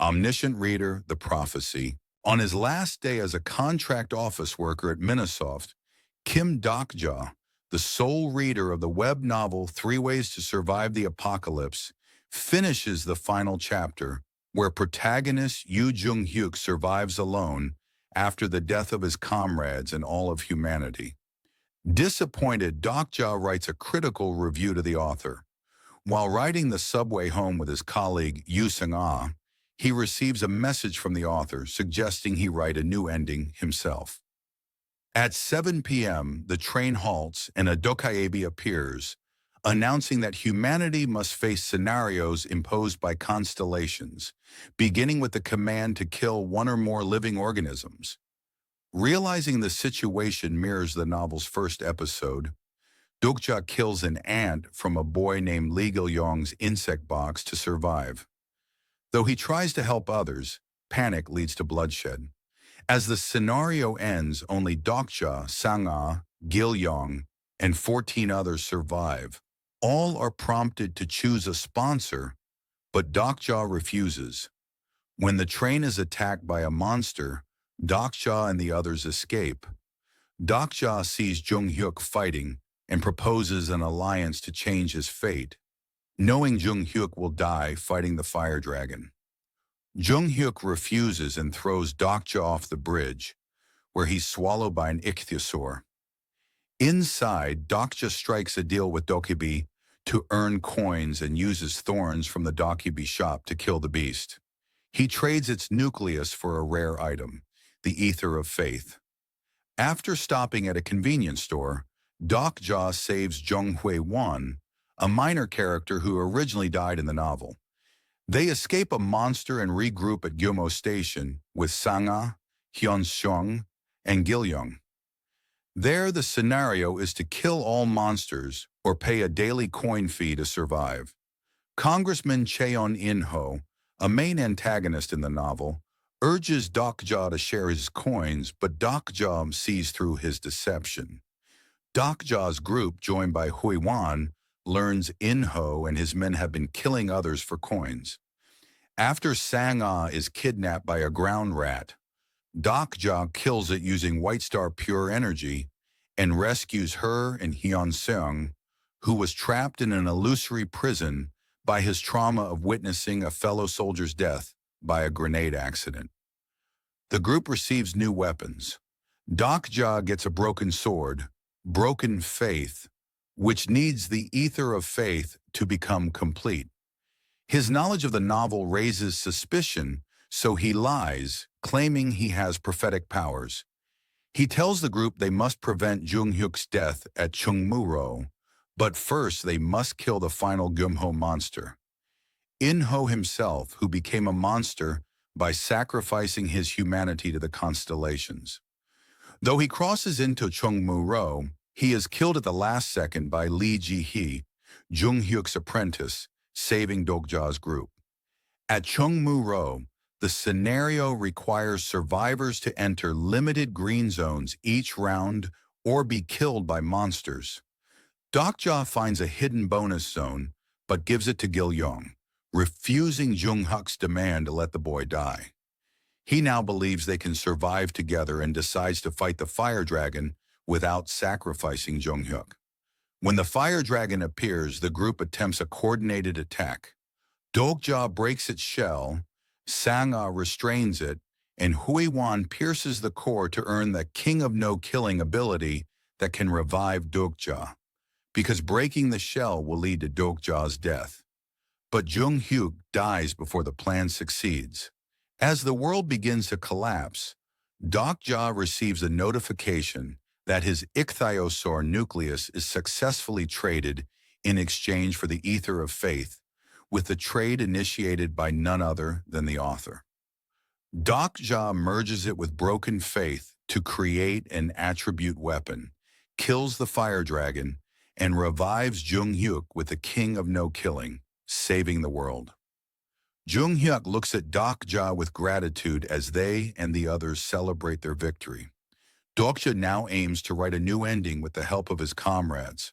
Omniscient Reader, The Prophecy. On his last day as a contract office worker at Microsoft, Kim Dokja, the sole reader of the web novel 3 Ways to Survive the Apocalypse, finishes the final chapter, where protagonist Yoo Jung-hyuk survives alone after the death of his comrades and all of humanity. Disappointed, Dokja writes a critical review to the author. While riding the subway home with his colleague Yoo Seung-ah, he receives a message from the author suggesting he write a new ending himself. At 7 p.m., the train halts and a dokaebi appears, announcing that humanity must face scenarios imposed by constellations, beginning with the command to kill one or more living organisms. Realizing the situation mirrors the novel's first episode, Dokja kills an ant from a boy named Lee Gil-yong's insect box to survive. Though he tries to help others, panic leads to bloodshed. As the scenario ends, only Dokja, Sang-ah, Gil-yong, and 14 others survive. All are prompted to choose a sponsor, but Dokja refuses. When the train is attacked by a monster, Dokja and the others escape. Dokja sees Jung-hyuk fighting and proposes an alliance to change his fate, knowing Jung-hyuk will die fighting the fire dragon. Jung-hyuk refuses and throws Dokja off the bridge, where he's swallowed by an ichthyosaur. Inside, Dokja strikes a deal with Dokebi to earn coins and uses thorns from the Dokebi shop to kill the beast. He trades its nucleus for a rare item, the Ether of Faith. After stopping at a convenience store, Dokja saves Jung Hui-won, a minor character who originally died in the novel. They escape a monster and regroup at Gyomo Station with Sang-ah, Hyun-seong, and Gil-yong. There, the scenario is to kill all monsters or pay a daily coin fee to survive. Congressman Cheon-in-ho, a main antagonist in the novel, urges Dokja to share his coins, but Dokja sees through his deception. Dokja's group, joined by Hui-won, learns In-ho and his men have been killing others for coins. After Sang-ah is kidnapped by a ground rat, Dokja kills it using White Star Pure Energy and rescues her and Hyun-seong, who was trapped in an illusory prison by his trauma of witnessing a fellow soldier's death by a grenade accident. The group receives new weapons. Dokja gets a broken sword, Broken Faith, which needs the Ether of Faith to become complete. His knowledge of the novel raises suspicion, so he lies, claiming he has prophetic powers. He tells the group they must prevent Jung-hyuk's death at Chungmu-ro, but first they must kill the final Gumho monster. In-ho himself, who became a monster by sacrificing his humanity to the constellations. Though he crosses into Chungmu-ro, he is killed at the last second by Lee Ji-hee, Jung-hyuk's apprentice, saving Dokja's group. At Chungmu-ro, the scenario requires survivors to enter limited green zones each round or be killed by monsters. Dokja finds a hidden bonus zone, but gives it to Gil-yong, refusing Jung-hyuk's demand to let the boy die. He now believes they can survive together and decides to fight the fire dragon without sacrificing Jung-hyuk. When the fire dragon appears, the group attempts a coordinated attack. Dokja breaks its shell, Sang-ah restrains it, and Hui-won pierces the core to earn the King of No-Killing ability that can revive Dokja, because breaking the shell will lead to Dokja's death. But Jung-hyuk dies before the plan succeeds. As the world begins to collapse, Dokja receives a notification that his ichthyosaur nucleus is successfully traded in exchange for the Ether of Faith, with the trade initiated by none other than the author. Dokja merges it with Broken Faith to create an attribute weapon, kills the fire dragon, and revives Jung-hyuk with the King of No-Killing, saving the world. Jung-hyuk looks at Dokja with gratitude as they and the others celebrate their victory. Dokja now aims to write a new ending with the help of his comrades.